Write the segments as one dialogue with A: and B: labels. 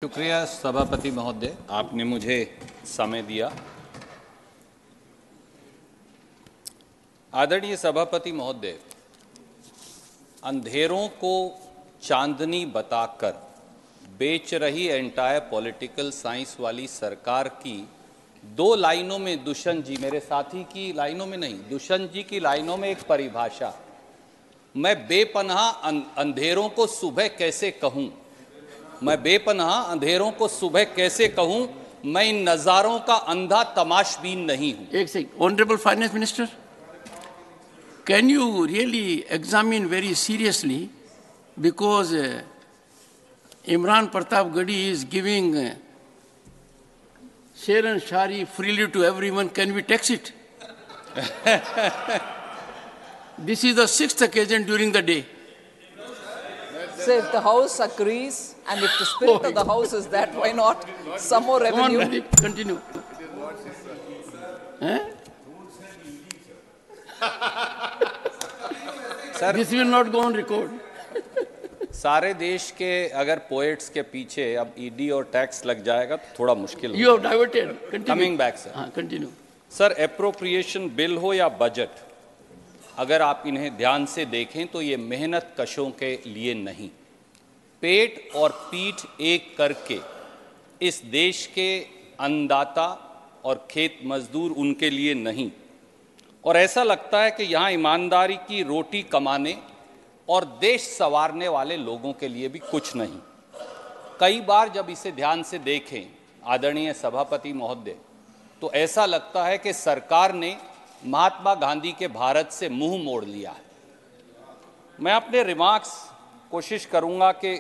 A: शुक्रिया सभापति महोदय, आपने मुझे समय दिया। आदरणीय सभापति महोदय, अंधेरों को चांदनी बताकर बेच रही एंटायर पॉलिटिकल साइंस वाली सरकार की दो लाइनों में, दुष्यंत जी, मेरे साथी की लाइनों में नहीं, दुष्यंत जी की लाइनों में एक परिभाषा, मैं बेपनाह अंधेरों को सुबह कैसे कहूं, मैं बेपनाह अंधेरों को सुबह कैसे कहूं, मैं इन नजारों का अंधा तमाशबीन नहीं हूं।
B: एक second, honourable finance minister, can you really examine very seriously, because Imran Pratap Gadi is giving Sharan Shari freely to everyone, can we tax it? This is the 6th occasion during the day.
C: So if the House agrees and if the spirit of the House is that, why not some more revenue?
B: Go on, Pradeep, continue.
A: Sir,
B: This will not go on record.
A: सारे देश के अगर poets के पीछे अब ED और tax लग जाएगा तो थोड़ा मुश्किल
B: You have diverted. Continue.
A: Coming back sir.
B: हाँ, continue.
A: सर, एप्रोप्रिएशन बिल हो या बजट, अगर आप इन्हें ध्यान से देखें तो ये मेहनत कशों के लिए नहीं, पेट और पीठ एक करके इस देश के अन्नदाता और खेत मजदूर उनके लिए नहीं, और ऐसा लगता है कि यहाँ ईमानदारी की रोटी कमाने और देश संवारने वाले लोगों के लिए भी कुछ नहीं। कई बार जब इसे ध्यान से देखें आदरणीय सभापति महोदय, तो ऐसा लगता है कि सरकार ने महात्मा गांधी के भारत से मुंह मोड़ लिया है। मैं अपने रिमार्क्स कोशिश करूंगा कि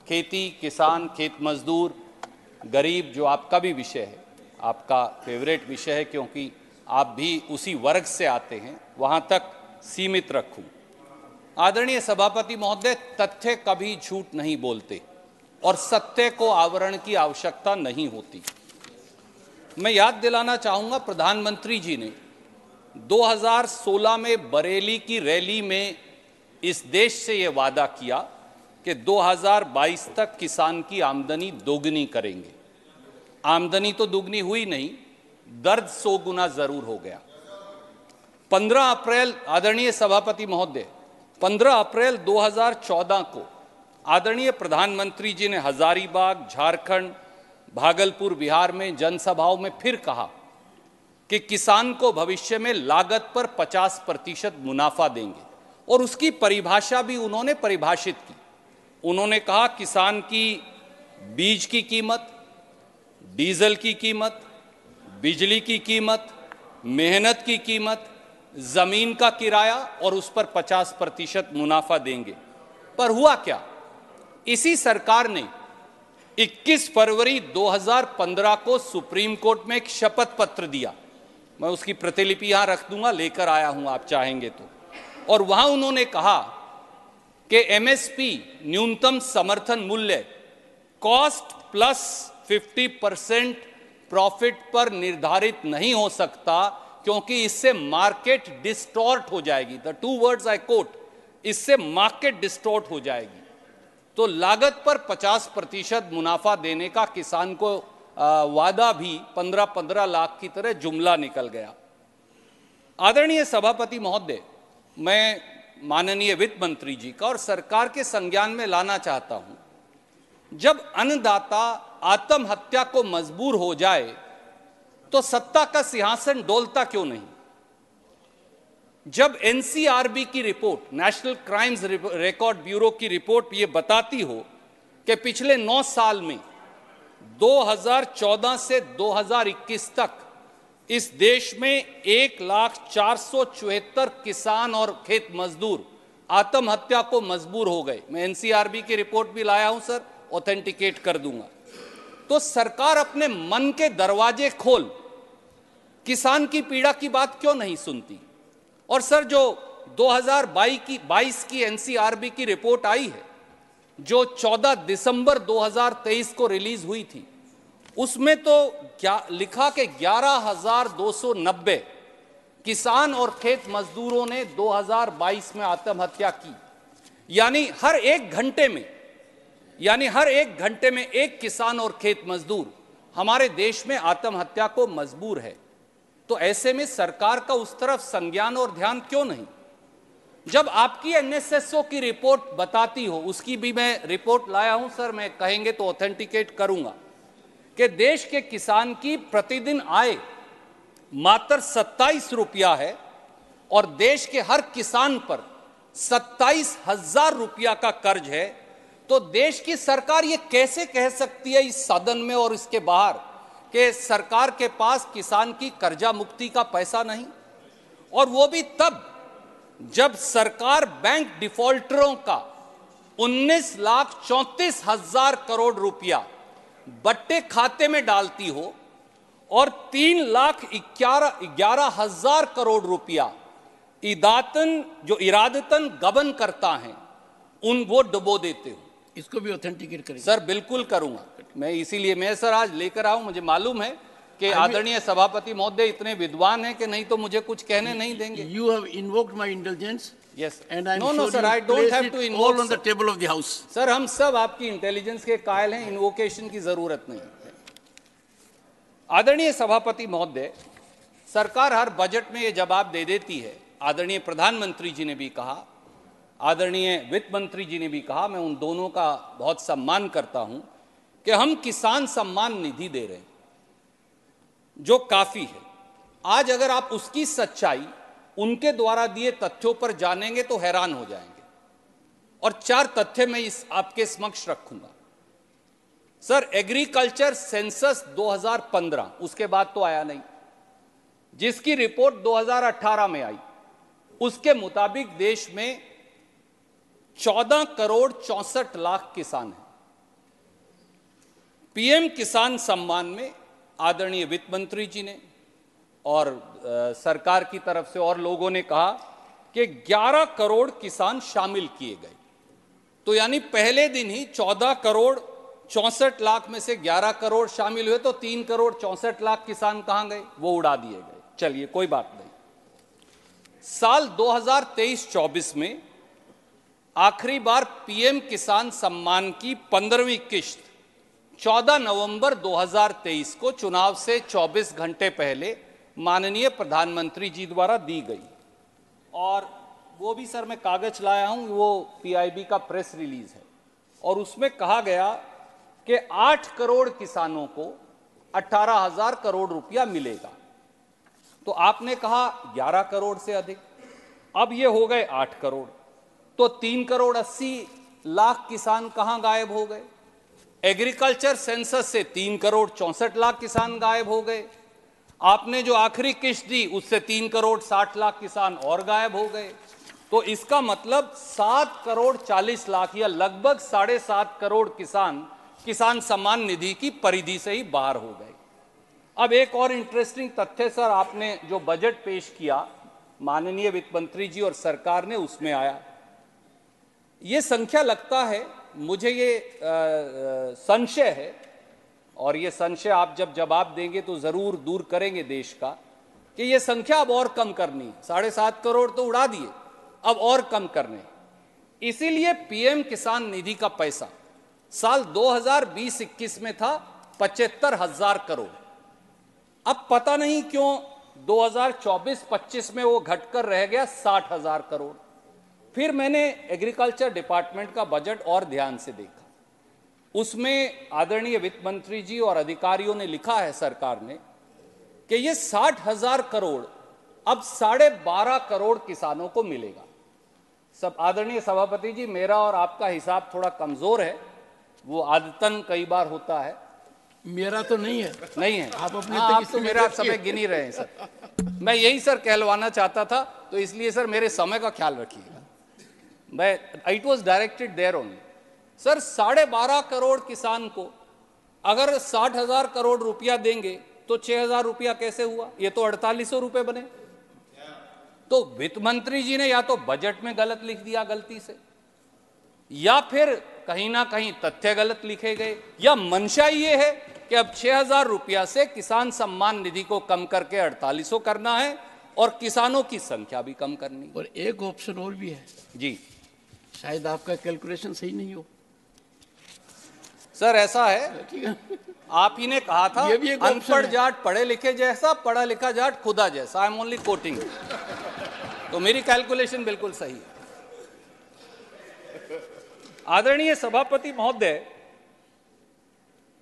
A: खेती, किसान, खेत मजदूर, गरीब, जो आपका भी विषय है, आपका फेवरेट विषय है क्योंकि आप भी उसी वर्ग से आते हैं, वहां तक सीमित रखूं। आदरणीय सभापति महोदय, तथ्य कभी झूठ नहीं बोलते और सत्य को आवरण की आवश्यकता नहीं होती। मैं याद दिलाना चाहूंगा, प्रधानमंत्री जी ने 2016 में बरेली की रैली में इस देश से यह वादा किया कि 2022 तक किसान की आमदनी दोगुनी करेंगे। आमदनी तो दुगनी हुई नहीं, दर्द 100 गुना जरूर हो गया। 15 अप्रैल, आदरणीय सभापति महोदय, 15 अप्रैल 2014 को आदरणीय प्रधानमंत्री जी ने हजारीबाग, झारखंड, भागलपुर, बिहार में जनसभाओं में फिर कहा कि किसान को भविष्य में लागत पर 50% मुनाफा देंगे, और उसकी परिभाषा भी उन्होंने परिभाषित की। उन्होंने कहा किसान की बीज की कीमत, डीजल की कीमत, बिजली की कीमत, मेहनत की कीमत, जमीन का किराया, और उस पर 50% मुनाफा देंगे। पर हुआ क्या? इसी सरकार ने 21 फरवरी 2015 को सुप्रीम कोर्ट में एक शपथ पत्र दिया, मैं उसकी प्रतिलिपि यहां रख दूंगा, लेकर आया हूं आप चाहेंगे तो, और वहां उन्होंने कहा कि एमएसपी, न्यूनतम समर्थन मूल्य, कॉस्ट प्लस 50% प्रॉफिट पर निर्धारित नहीं हो सकता, क्योंकि इससे मार्केट डिस्टॉर्ट हो जाएगी। द 2 वर्ड्स आई कोट, इससे मार्केट डिस्टॉर्ट हो जाएगी। तो लागत पर 50% मुनाफा देने का किसान को वादा भी 15-15 लाख की तरह जुमला निकल गया। आदरणीय सभापति महोदय, मैं माननीय वित्त मंत्री जी का और सरकार के संज्ञान में लाना चाहता हूं, जब अन्नदाता आत्महत्या को मजबूर हो जाए तो सत्ता का सिंहासन डोलता क्यों नहीं? जब एनसीआरबी की report, national crimes record bureau की रिपोर्ट ये बताती हो कि पिछले 9 साल में 2014 से 2021 तक इस देश में 1,04,74 किसान और खेत मजदूर आत्महत्या को मजबूर हो गए। मैं एनसीआरबी की रिपोर्ट भी लाया हूं सर, ऑथेंटिकेट कर दूंगा। तो सरकार अपने मन के दरवाजे खोल किसान की पीड़ा की बात क्यों नहीं सुनती? और सर, जो 2022 की एनसीआरबी की रिपोर्ट आई है, जो 14 दिसंबर 2023 को रिलीज हुई थी, उसमें तो क्या लिखा कि 11,290 किसान और खेत मजदूरों ने 2022 में आत्महत्या की। यानी हर 1 घंटे में यानी हर 1 घंटे में 1 किसान और खेत मजदूर हमारे देश में आत्महत्या को मजबूर है। तो ऐसे में सरकार का उस तरफ संज्ञान और ध्यान क्यों नहीं? जब आपकी एनएसएसओ की रिपोर्ट बताती हो, उसकी भी मैं रिपोर्ट लाया हूं सर, मैं कहेंगे तो ऑथेंटिकेट करूंगा कि देश के किसान की प्रतिदिन आय मात्र 27 रुपया है और देश के हर किसान पर 27,000 रुपया का कर्ज है। तो देश की सरकार ये कैसे कह सकती है इस सदन में और इसके बाहर कि सरकार के पास किसान की कर्जा मुक्ति का पैसा नहीं? और वो भी तब जब सरकार बैंक डिफॉल्टरों का 19,34,000 करोड़ रुपया बट्टे खाते में डालती हो और 3,11,000 करोड़ रुपया इरादतन गबन करता है, वो डुबो देते हो।
B: इसको भी ऑथेंटिकेट करेंगे
A: सर? बिल्कुल करूंगा मैं, इसीलिए मैं सर आज लेकर आऊं। मुझे मालूम है कि आदरणीय सभापति महोदय इतने विद्वान हैं कि नहीं तो मुझे कुछ कहने नहीं देंगे।
B: You have invoked my indulgence.
A: Yes.
B: And I'm
A: No,
B: sure
A: sir,
B: you
A: I don't
B: place
A: have
B: it
A: to invoke,
B: all on the
A: sir.
B: table of the house.
A: Sir हम सब आपकी इंटेलिजेंस के कायल हैं, इन्वोकेशन की जरूरत नहीं है। आदरणीय सभापति महोदय, सरकार हर बजट में ये जवाब दे देती है। आदरणीय प्रधानमंत्री जी ने भी कहा, आदरणीय वित्त मंत्री जी ने भी कहा, मैं उन दोनों का बहुत सम्मान करता हूं कि हम किसान सम्मान निधि दे रहे हैं, जो काफी है। आज अगर आप उसकी सच्चाई उनके द्वारा दिए तथ्यों पर जानेंगे तो हैरान हो जाएंगे। और 4 तथ्य मैं आपके समक्ष रखूंगा। सर, एग्रीकल्चर सेंसस 2015, उसके बाद तो आया नहीं, जिसकी रिपोर्ट 2018 में आई, उसके मुताबिक देश में 14 करोड़ 64 लाख किसान हैं। पीएम किसान सम्मान में आदरणीय वित्त मंत्री जी ने और सरकार की तरफ से और लोगों ने कहा कि 11 करोड़ किसान शामिल किए गए। तो यानी पहले दिन ही 14 करोड़ 64 लाख में से 11 करोड़ शामिल हुए, तो 3 करोड़ 64 लाख किसान कहां गए? वो उड़ा दिए गए। चलिए कोई बात नहीं। साल 2023-24 में आखिरी बार पीएम किसान सम्मान की 15वीं किश्त 14 नवंबर 2023 को चुनाव से 24 घंटे पहले माननीय प्रधानमंत्री जी द्वारा दी गई। और वो भी सर मैं कागज लाया हूं, वो पीआईबी का प्रेस रिलीज है, और उसमें कहा गया कि 8 करोड़ किसानों को 18,000 करोड़ रुपया मिलेगा। तो आपने कहा 11 करोड़ से अधिक, अब ये हो गए 8 करोड़, तो 3 करोड़ 80 लाख किसान कहां गायब हो गए? एग्रीकल्चर सेंसस से 3 करोड़ 64 लाख किसान गायब हो गए। आपने जो आखिरी किश्त दी उससे 3 करोड़ 60 लाख किसान और गायब हो गए। तो इसका मतलब 7 करोड़ 40 लाख या लगभग 7.5 करोड़ किसान सम्मान निधि की परिधि से ही बाहर हो गए। अब एक और इंटरेस्टिंग तथ्य सर, आपने जो बजट पेश किया माननीय वित्त मंत्री जी और सरकार ने, उसमें आया ये संख्या, लगता है मुझे ये संशय है, और ये संशय आप जब जवाब देंगे तो जरूर दूर करेंगे देश का, कि ये संख्या अब और कम करनी है। 7.5 करोड़ तो उड़ा दिए, अब और कम करने। इसीलिए पीएम किसान निधि का पैसा साल 2020-21 में था 75,000 करोड़। अब पता नहीं क्यों 2024-25 में वो घटकर रह गया 60,000 करोड़। फिर मैंने एग्रीकल्चर डिपार्टमेंट का बजट और ध्यान से देखा, उसमें आदरणीय वित्त मंत्री जी और अधिकारियों ने लिखा है सरकार ने कि ये 60,000 करोड़ अब 12.5 करोड़ किसानों को मिलेगा। सब आदरणीय सभापति जी, मेरा और आपका हिसाब थोड़ा कमजोर है, वो आदतन कई बार होता है।
B: मेरा तो नहीं है।
A: नहीं है
B: आप अपने
A: आप तो मेरा समय गिन ही रहे हैं सर। मैं यही सर कहलवाना चाहता था, तो इसलिए सर मेरे समय का ख्याल रखिएगा। It was directed there only. Sir 12.5 crore किसान को अगर 60,000 करोड़ रुपया देंगे तो 6,000 रुपया कैसे हुआ? ये तो 4800 रुपये बने। तो वित्त मंत्री जी ने या तो बजट में गलत लिख दिया गलती से, या फिर कहीं ना कहीं तथ्य गलत लिखे गए, या मंशा ये है कि अब 6,000 रुपया से किसान सम्मान निधि को कम करके 4800 करना है और किसानों की संख्या भी कम करनी।
B: और एक ऑप्शन और भी है
A: जी,
B: शायद आपका कैलकुलेशन सही नहीं हो।
A: सर ऐसा है, आप ही ने कहा था अनपढ़ जाट पढ़े लिखे जैसा, पढ़ा लिखा जाट खुदा जैसा। आई एम ओनली कोटिंग, तो मेरी कैलकुलेशन बिल्कुल सही है। आदरणीय सभापति महोदय,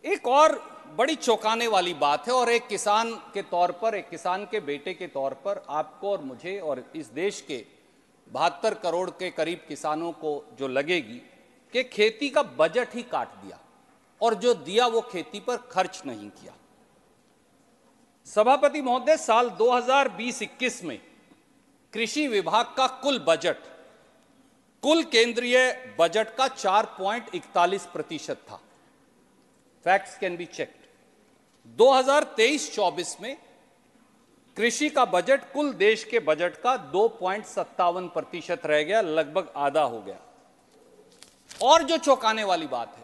A: एक और बड़ी चौंकाने वाली बात है, और एक किसान के तौर पर, एक किसान के बेटे के तौर पर आपको और मुझे और इस देश के 72 करोड़ के करीब किसानों को जो लगेगी कि खेती का बजट ही काट दिया और जो दिया वो खेती पर खर्च नहीं किया। सभापति महोदय, साल 2020-21 में कृषि विभाग का कुल बजट कुल केंद्रीय बजट का 4.41% था। Facts can be checked. 2023-24 में कृषि का बजट कुल देश के बजट का 2.57% रह गया, लगभग आधा हो गया। और जो चौंकाने वाली बात है,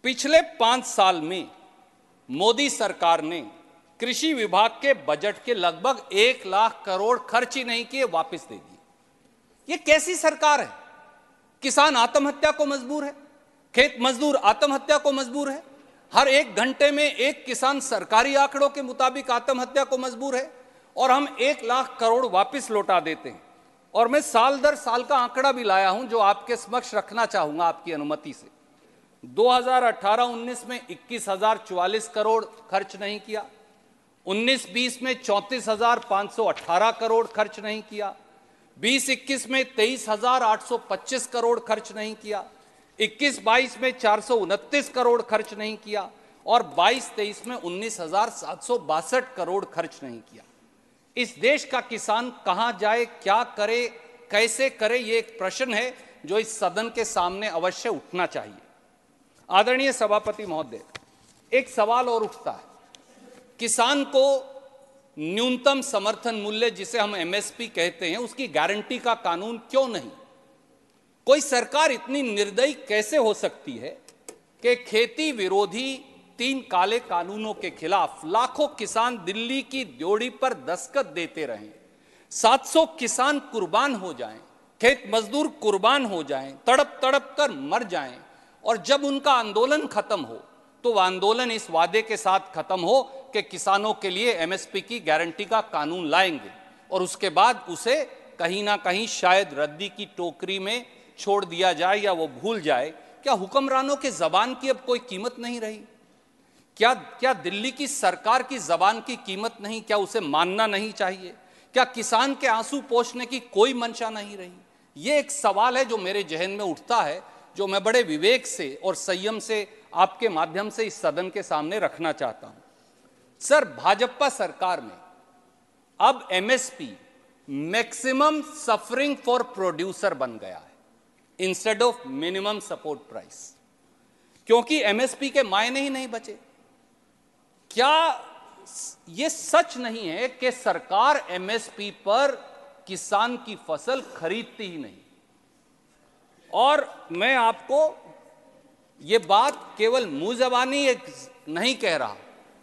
A: पिछले 5 साल में मोदी सरकार ने कृषि विभाग के बजट के लगभग 1 लाख करोड़ खर्च ही नहीं किए, वापस दे दिए। ये कैसी सरकार है? किसान आत्महत्या को मजबूर है, खेत मजदूर आत्महत्या को मजबूर है, हर 1 घंटे में एक किसान सरकारी आंकड़ों के मुताबिक आत्महत्या को मजबूर है, और हम 1 लाख करोड़ वापस लौटा देते हैं। और मैं साल दर साल का आंकड़ा भी लाया हूं जो आपके समक्ष रखना चाहूंगा आपकी अनुमति से। 2018-19 में 21,044 करोड़ खर्च नहीं किया, 19-20 में 34,518 करोड़ खर्च नहीं किया, 20-21 में 23,825 करोड़ खर्च नहीं किया, 21-22 में 429 करोड़ खर्च नहीं किया, और 22-23 में 19,762 करोड़ खर्च नहीं किया। इस देश का किसान कहां जाए, क्या करे, कैसे करे, ये एक प्रश्न है जो इस सदन के सामने अवश्य उठना चाहिए। आदरणीय सभापति महोदय, एक सवाल और उठता है, किसान को न्यूनतम समर्थन मूल्य जिसे हम एमएसपी कहते हैं उसकी गारंटी का कानून क्यों नहीं? कोई सरकार इतनी निर्दयी कैसे हो सकती है कि खेती विरोधी 3 काले कानूनों के खिलाफ लाखों किसान दिल्ली की ड्योढ़ी पर दस्तखत देते रहें, 700 किसान कुर्बान हो जाएं, खेत मजदूर कुर्बान हो जाएं, तड़प तड़प कर मर जाएं, और जब उनका आंदोलन खत्म हो तो वह आंदोलन इस वादे के साथ खत्म हो कि किसानों के लिए एमएसपी की गारंटी का कानून लाएंगे, और उसके बाद उसे कहीं ना कहीं शायद रद्दी की टोकरी में छोड़ दिया जाए या वो भूल जाए। क्या हुक्मरानों के जबान की अब कोई कीमत नहीं रही? क्या दिल्ली की सरकार की जबान की कीमत नहीं? क्या उसे मानना नहीं चाहिए? क्या किसान के आंसू पोंछने की कोई मंशा नहीं रही? ये एक सवाल है जो मेरे जहन में उठता है, जो मैं बड़े विवेक से और संयम से आपके माध्यम से इस सदन के सामने रखना चाहता हूं। सर, भाजपा सरकार में अब MSP maximum suffering for producer बन गया है instead of minimum support price, क्योंकि एमएसपी के मायने ही नहीं बचे। क्या यह सच नहीं है कि सरकार एमएसपी पर किसान की फसल खरीदती ही नहीं? और मैं आपको ये बात केवल मुंह जबानी नहीं कह रहा,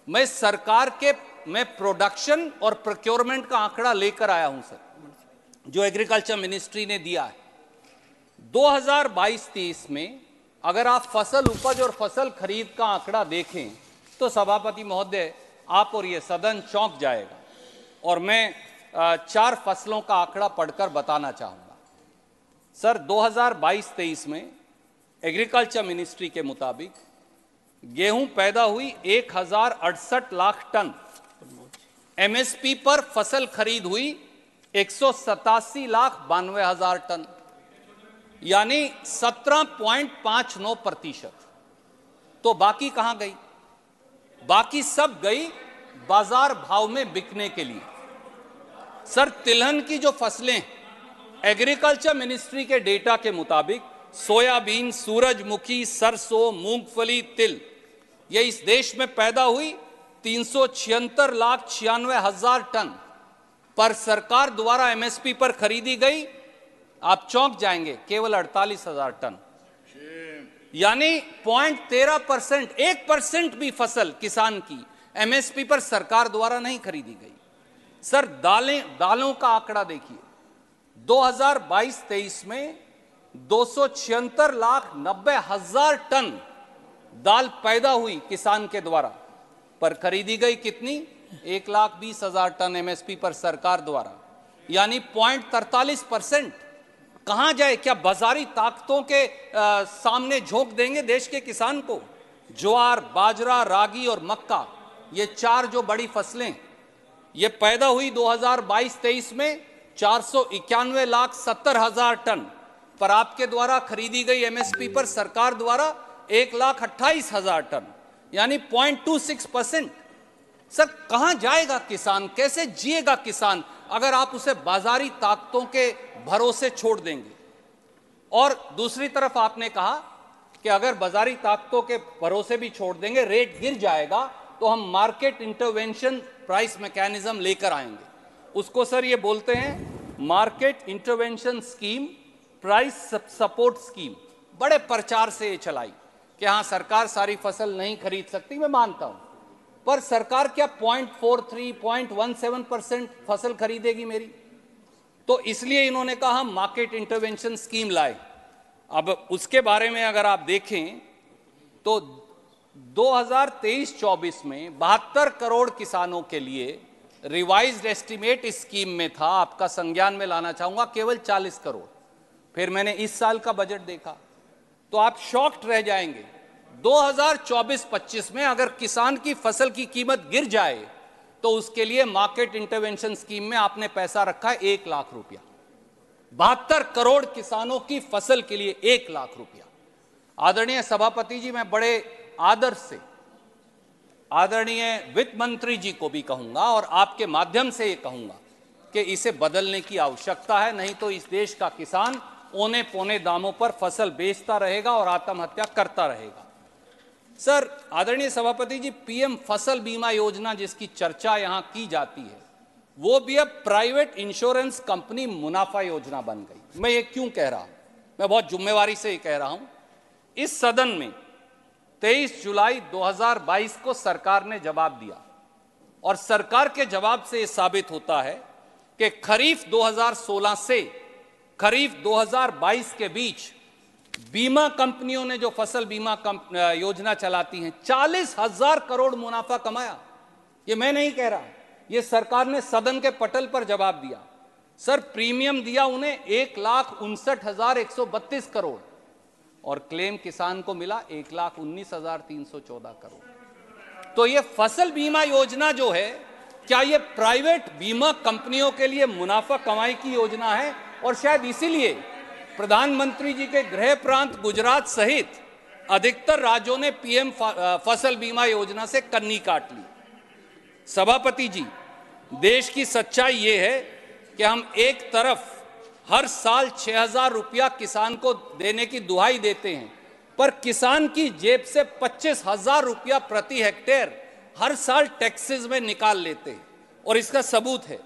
A: मैं सरकार के प्रोडक्शन और प्रोक्योरमेंट का आंकड़ा लेकर आया हूं सर, जो एग्रीकल्चर मिनिस्ट्री ने दिया है। 2022-23 में अगर आप फसल उपज और फसल खरीद का आंकड़ा देखें तो सभापति महोदय, आप और ये सदन चौंक जाएगा। और मैं 4 फसलों का आंकड़ा पढ़कर बताना चाहूंगा। सर, 2022-23 में एग्रीकल्चर मिनिस्ट्री के मुताबिक गेहूं पैदा हुई 1,068 लाख टन, एमएसपी पर फसल खरीद हुई 187,92,000 टन, यानी 17.59%। तो बाकी कहां गई? बाकी सब गई बाजार भाव में बिकने के लिए। सर, तिलहन की जो फसलें एग्रीकल्चर मिनिस्ट्री के डेटा के मुताबिक सोयाबीन, सूरजमुखी, सरसों, मूंगफली, तिल, ये इस देश में पैदा हुई 376,96,000 टन, पर सरकार द्वारा एमएसपी पर खरीदी गई, आप चौंक जाएंगे, केवल 48,000 टन, यानी 0.13%, 1% भी फसल किसान की एमएसपी पर सरकार द्वारा नहीं खरीदी गई। सर, दालों का आंकड़ा देखिए, 2022-23 में 276,90,000 टन दाल पैदा हुई किसान के द्वारा, पर खरीदी गई कितनी? 1,20,000 टन एमएसपी पर सरकार द्वारा, यानी 0.43%। कहां जाए? क्या बाजारी ताकतों के सामने झोंक देंगे देश के किसान को? ज्वार, बाजरा, रागी और मक्का, ये 4 जो बड़ी फसलें, ये पैदा हुई 2022-23 में 491,70,000 टन, पर आपके द्वारा खरीदी गई एमएसपी पर सरकार द्वारा 1,28,000 टन, यानी 0.26%। सर, कहां जाएगा किसान? कैसे जिएगा किसान अगर आप उसे बाजारी ताकतों के भरोसे छोड़ देंगे? और दूसरी तरफ आपने कहा कि अगर बाजारी ताकतों के भरोसे भी छोड़ देंगे, रेट गिर जाएगा, तो हम मार्केट इंटरवेंशन प्राइस मैकेनिज्म लेकर आएंगे। उसको सर ये बोलते हैं market intervention scheme, price support scheme. बड़े प्रचार से ये चलाई कि हाँ, सरकार सारी फसल नहीं खरीद सकती, मैं मानता हूं, पर सरकार क्या 0.43, 0.17% फसल खरीदेगी मेरी? तो इसलिए इन्होंने कहा हम मार्केट इंटरवेंशन स्कीम लाए। अब उसके बारे में अगर आप देखें तो 2023-24 में 72 करोड़ किसानों के लिए रिवाइज्ड एस्टीमेट इस स्कीम में था। आपका संज्ञान में लाना चाहूंगा, केवल 40 करोड़। फिर मैंने इस साल का बजट देखा तो आप शॉक्ड रह जाएंगे। 2024-25 में अगर किसान की फसल की कीमत गिर जाए तो उसके लिए मार्केट इंटरवेंशन स्कीम में आपने पैसा रखा है 1 लाख रुपया। 72 करोड़ किसानों की फसल के लिए 1 लाख रुपया। आदरणीय सभापति जी, मैं बड़े आदर से आदरणीय वित्त मंत्री जी को भी कहूंगा और आपके माध्यम से ये कहूंगा कि इसे बदलने की आवश्यकता है, नहीं तो इस देश का किसान औने पौने दामों पर फसल बेचता रहेगा और आत्महत्या करता रहेगा। सर, आदरणीय सभापति जी, पीएम फसल बीमा योजना जिसकी चर्चा यहां की जाती है, वो भी अब प्राइवेट इंश्योरेंस कंपनी मुनाफा योजना बन गई। मैं ये क्यों कह रहा हूं? मैं बहुत जिम्मेवारी से ये कह रहा हूं। इस सदन में 23 जुलाई 2022 को सरकार ने जवाब दिया और सरकार के जवाब से यह साबित होता है कि खरीफ 2016 से खरीफ 2022 के बीच बीमा कंपनियों ने जो फसल बीमा योजना चलाती हैं, 40,000 करोड़ मुनाफा कमाया। ये मैं नहीं कह रहा, ये सरकार ने सदन के पटल पर जवाब दिया। सर, प्रीमियम दिया उन्हें 1,59,132 करोड़ और क्लेम किसान को मिला 1,19,314 करोड़। तो ये फसल बीमा योजना जो है, क्या ये प्राइवेट बीमा कंपनियों के लिए मुनाफा कमाई की योजना है? और शायद इसीलिए प्रधानमंत्री जी के गृह प्रांत गुजरात सहित अधिकतर राज्यों ने पीएम फसल बीमा योजना से कन्नी काट ली। सभापति जी, देश की सच्चाई ये है कि हम एक तरफ हर साल 6,000 रुपया किसान को देने की दुहाई देते हैं, पर किसान की जेब से 25,000 रुपया प्रति हेक्टेयर हर साल टैक्सेस में निकाल लेते हैं। और इसका सबूत है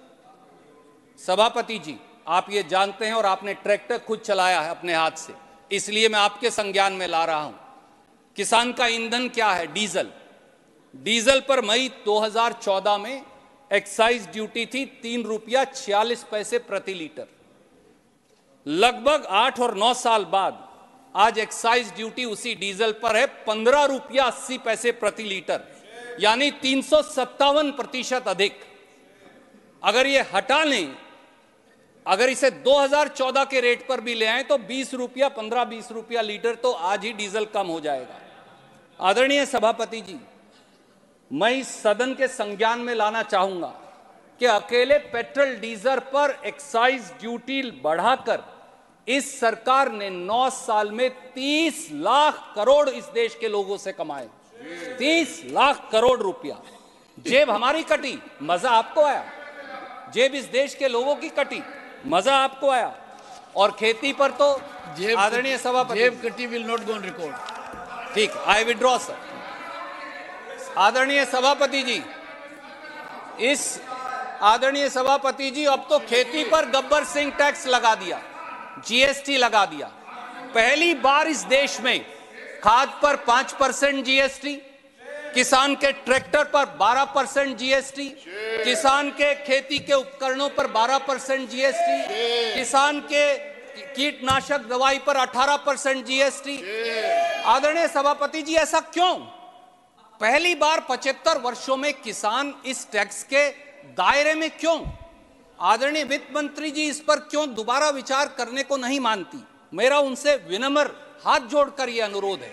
A: सभापति जी, आप ये जानते हैं और आपने ट्रैक्टर खुद चलाया है अपने हाथ से, इसलिए मैं आपके संज्ञान में ला रहा हूं। किसान का ईंधन क्या है? डीजल। डीजल पर मई 2014 में एक्साइज ड्यूटी थी 3 रुपया 46 पैसे प्रति लीटर। लगभग 8 और 9 साल बाद आज एक्साइज ड्यूटी उसी डीजल पर है 15 रुपया 80 पैसे प्रति लीटर, यानी 357% अधिक। अगर ये हटा लें, अगर इसे 2014 के रेट पर भी ले आए तो 20 रुपया 15-20 रुपया लीटर तो आज ही डीजल कम हो जाएगा। आदरणीय सभापति जी, मैं इस सदन के संज्ञान में लाना चाहूंगा कि अकेले पेट्रोल डीजल पर एक्साइज ड्यूटी बढ़ाकर इस सरकार ने 9 साल में 30 लाख करोड़ इस देश के लोगों से कमाए। 30 लाख करोड़ रुपया। जेब हमारी कटी, मजा आपको आया। जेब इस देश के लोगों की कटी, मजा आपको आया। और खेती पर तो आदरणीय सभापति,
B: जेब कटी will not go on record.
A: ठीक, आई विड्रॉ सर। आदरणीय सभापति जी, आदरणीय सभापति जी, अब तो खेती पर गब्बर सिंह टैक्स लगा दिया, जीएसटी लगा दिया। पहली बार इस देश में खाद पर 5% जीएसटी, किसान के ट्रैक्टर पर 12% जीएसटी, किसान के खेती के उपकरणों पर 12% जीएसटी, किसान के कीटनाशक दवाई पर 18% जीएसटी। आदरणीय सभापति जी, ऐसा क्यों? पहली बार 75 वर्षों में किसान इस टैक्स के दायरे में क्यों? आदरणीय वित्त मंत्री जी इस पर क्यों दोबारा विचार करने को नहीं मानती? मेरा उनसे विनम्र हाथ जोड़कर यह अनुरोध है।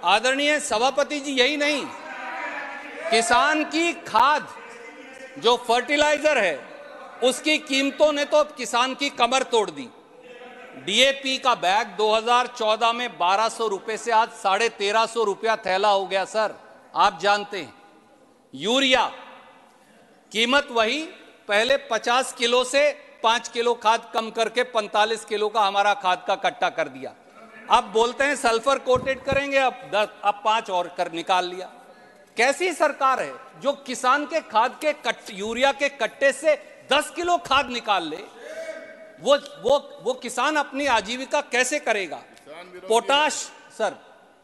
A: आदरणीय सभापति जी, यही नहीं, किसान की खाद जो फर्टिलाइजर है उसकी कीमतों ने तो किसान की कमर तोड़ दी। डीएपी का बैग 2014 में 1200 रुपए से आज 1350 रुपया थैला हो गया सर, आप जानते हैं। यूरिया कीमत वही, पहले 50 किलो से 5 किलो खाद कम करके 45 किलो का हमारा खाद का कट्टा कर दिया। अब बोलते हैं सल्फर कोटेड करेंगे, अब 5 और कर निकाल लिया। कैसी सरकार है जो किसान के खाद के यूरिया के कट्टे से 10 किलो खाद निकाल ले? वो किसान अपनी आजीविका कैसे करेगा? पोटाश सर,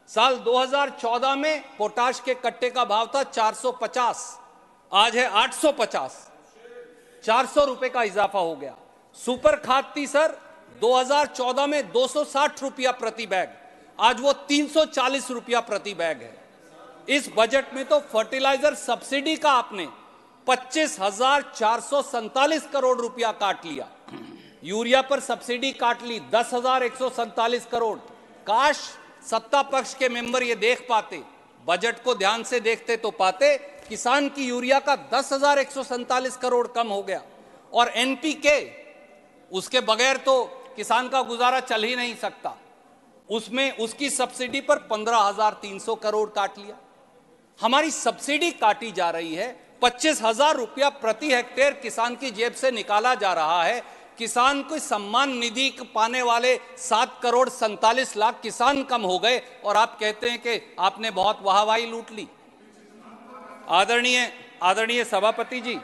A: साल 2014 में पोटाश के कट्टे का भाव था 450, आज है 850, 400 रुपए का इजाफा हो गया। सुपर खाद थी सर 2014 में 260 रुपया प्रति बैग, आज वो 340 रुपया प्रति बैग है। इस बजट में तो फर्टिलाइजर सब्सिडी का आपने 25,447 करोड़ रुपया काट लिया, यूरिया पर सब्सिडी काट ली 10,147 करोड़। काश सत्ता पक्ष के मेंबर ये देख पाते, बजट को ध्यान से देखते तो पाते किसान की यूरिया का 10,147 करोड़ कम हो गया। और एनपीके, उसके बगैर तो किसान का गुजारा चल ही नहीं सकता, उसमें उसकी सब्सिडी पर 15,300 करोड़ काट लिया। हमारी सब्सिडी काटी जा रही है, 25,000 रुपया प्रति हेक्टेयर किसान की जेब से निकाला जा रहा है। किसान को सम्मान निधि पाने वाले 7 करोड़ 47 लाख किसान कम हो गए और आप कहते हैं कि आपने बहुत वाहवाही लूट ली। आदरणीय सभापति जी,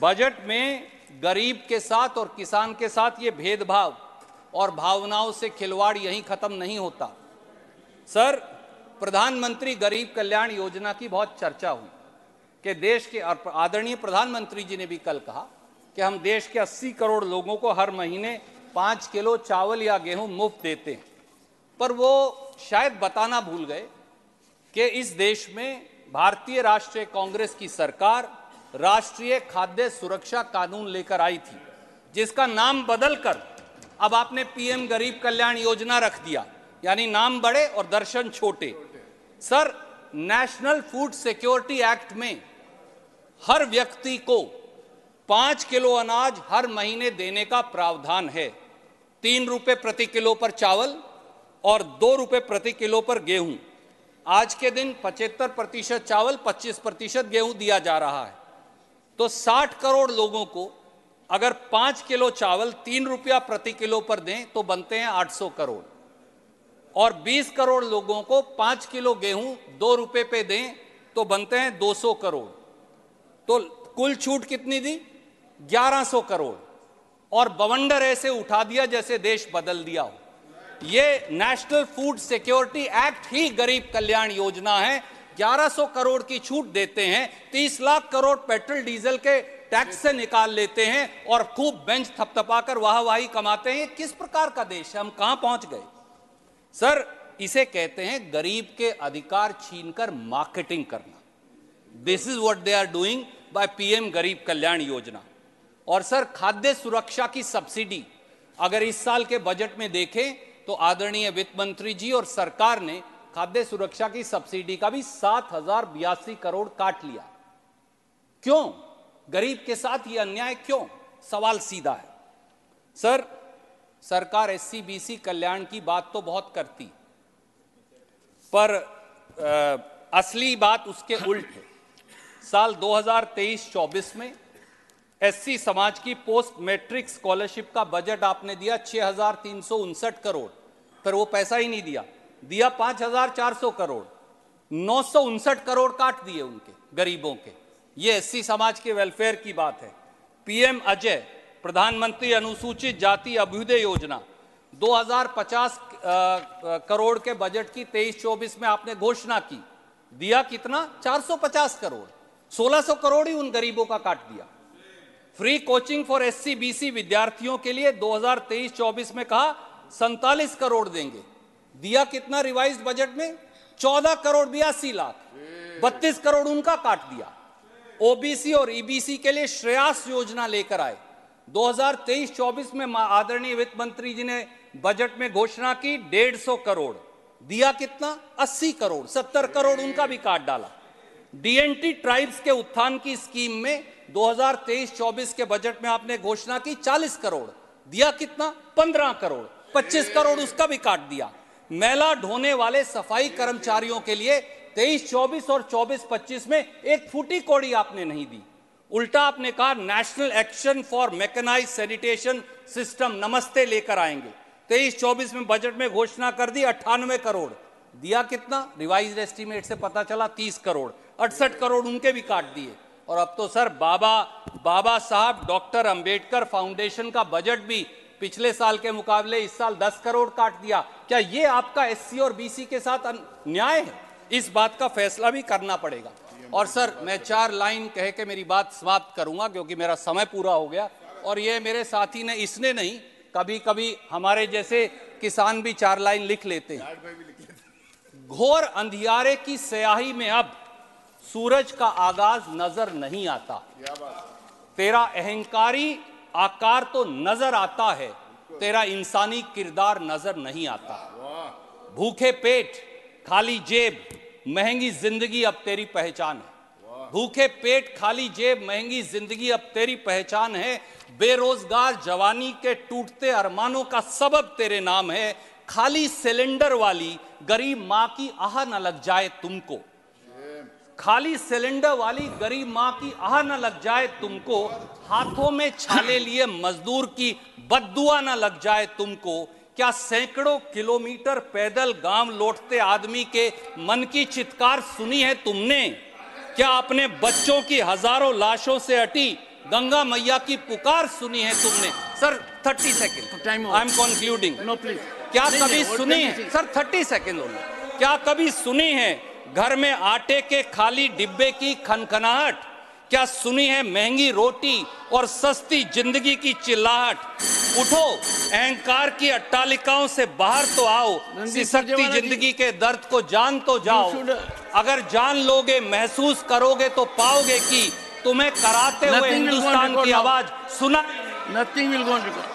A: बजट में गरीब के साथ और किसान के साथ ये भेदभाव और भावनाओं से खिलवाड़ यहीं खत्म नहीं होता। सर, प्रधानमंत्री गरीब कल्याण योजना की बहुत चर्चा हुई कि देश के, आदरणीय प्रधानमंत्री जी ने भी कल कहा कि हम देश के 80 करोड़ लोगों को हर महीने 5 किलो चावल या गेहूं मुफ्त देते हैं, पर वो शायद बताना भूल गए कि इस देश में भारतीय राष्ट्रीय कांग्रेस की सरकार राष्ट्रीय खाद्य सुरक्षा कानून लेकर आई थी, जिसका नाम बदलकर अब आपने पीएम गरीब कल्याण योजना रख दिया, यानी नाम बड़े और दर्शन छोटे। Sir, national food security act में हर व्यक्ति को 5 किलो अनाज हर महीने देने का प्रावधान है। 3 रुपए प्रति किलो पर चावल और 2 रुपए प्रति किलो पर गेहूं। आज के दिन 75% चावल 25% गेहूं दिया जा रहा है, तो 60 करोड़ लोगों को अगर 5 किलो चावल 3 रुपया प्रति किलो पर दें तो बनते हैं 800 करोड़, और 20 करोड़ लोगों को 5 किलो गेहूं 2 रुपए पे दें तो बनते हैं 200 करोड़। तो कुल छूट कितनी दी? 1100 करोड़, और बवंडर ऐसे उठा दिया जैसे देश बदल दिया हो। ये नेशनल फूड सिक्योरिटी एक्ट ही गरीब कल्याण योजना है। 1100 करोड़ की छूट देते हैं, 30 लाख करोड़ पेट्रोल डीजल के टैक्स से निकाल लेते हैं और खूब बेंच थपथपाकर वाहवाही कमाते हैं। किस प्रकार का देश है? हम कहां पहुंच गए? सर, इसे कहते हैं गरीब के अधिकार छीनकर मार्केटिंग करना। This is what they are doing by PM Garib Kalyan योजना। और सर, खाद्य सुरक्षा की सब्सिडी अगर इस साल के बजट में देखें तो आदरणीय वित्त मंत्री जी और सरकार ने खाद्य सुरक्षा की सब्सिडी का भी 7,082 करोड़ काट लिया। क्यों? गरीब के साथ ये अन्याय क्यों? सवाल सीधा है। सर, सरकार एससी-बीसी कल्याण की बात तो बहुत करती, पर असली बात उसके उल्ट है। साल 2023-24 में एससी समाज की पोस्ट मैट्रिक स्कॉलरशिप का बजट आपने दिया 6,359 करोड़, पर वो पैसा ही नहीं दिया 5,400 करोड़, 959 करोड़ काट दिए उनके गरीबों के। ये एससी समाज के वेलफेयर की बात है। पीएम अजय, प्रधानमंत्री अनुसूचित जाति अभ्युदय योजना, 2050 करोड़ के बजट की 23-24 में आपने घोषणा की, दिया कितना? 450 करोड़, 1,600 करोड़ ही उन गरीबों का काट दिया। Free coaching for SC BC विद्यार्थियों के लिए 2023-24 में कहा 47 करोड़ देंगे, दिया कितना रिवाइज्ड बजट में? 14 करोड़ 82 लाख, 32 करोड़ उनका काट दिया। ओबीसी और ईबीसी के लिए श्रेयास योजना लेकर आए, 2023-24 में आदरणीय वित्त मंत्री जी ने बजट में घोषणा की 150 करोड़, दिया कितना? 80 करोड़, 70 करोड़ उनका भी काट डाला। डीएनटी ट्राइब्स के उत्थान की स्कीम में 2023-24 के बजट में आपने घोषणा की 40 करोड़, दिया कितना? 15 करोड़, 25 करोड़ उसका भी काट दिया। मैला ढोने वाले सफाई कर्मचारियों के लिए 23-24 और 24-25 में एक फूटी कौड़ी आपने नहीं दी। उल्टा आपने कहा national action for mechanised sanitation system Namaste लेकर आएंगे। 23-24 में बजट में घोषणा कर दी 98 करोड़, दिया कितना? रिवाइज्ड एस्टीमेट से पता चला 30 करोड़, 68 करोड़ उनके भी काट दिए। और अब तो सर बाबा साहब डॉक्टर अंबेडकर फाउंडेशन का बजट भी पिछले साल के मुकाबले इस साल 10 करोड़ काट दिया। क्या ये आपका एससी और बीसी के साथ न्याय है? इस बात का फैसला भी करना पड़ेगा। और सर मैं 4 लाइन कह के मेरी बात समाप्त करूंगा क्योंकि मेरा समय पूरा हो गया। और ये मेरे साथी ने, इसने नहीं, कभी कभी हमारे जैसे किसान भी 4 लाइन लिख लेते हैं। घोर अंधियारे की स्याही में अब सूरज का आगाज नजर नहीं आता, तेरा अहंकारी आकार तो नजर आता है, तेरा इंसानी किरदार नजर नहीं आता। भूखे पेट खाली जेब महंगी जिंदगी अब तेरी पहचान है। भूखे पेट खाली जेब महंगी जिंदगी अब तेरी पहचान है। बेरोजगार जवानी के टूटते अरमानों का सबब तेरे नाम है। खाली सिलेंडर वाली गरीब मां की आह न लग जाए तुमको, खाली सिलेंडर वाली गरीब मां की आह न लग जाए तुमको, हाथों में छाले लिए मजदूर की बद्दुआ न लग जाए तुमको। क्या सैकड़ों किलोमीटर पैदल गांव लौटते आदमी के मन की चित्कार सुनी है तुमने? क्या अपने बच्चों की हजारों लाशों से अटी गंगा मैया की पुकार सुनी है तुमने? Sir 30 second, I am concluding. क्या कभी सुनी है सर? 30 second only. क्या कभी सुनी है घर में आटे के खाली डिब्बे की खनखनाहट? क्या सुनी है महंगी रोटी और सस्ती जिंदगी की चिल्लाहट? उठो, अहंकार की अट्टालिकाओं से बाहर तो आओ, सिसकती जिंदगी के दर्द को जान तो जाओ। अगर जान लोगे, महसूस करोगे तो पाओगे कि तुम्हें कराते हुए हिंदुस्तान की आवाज सुना।
B: Nothing will go on record.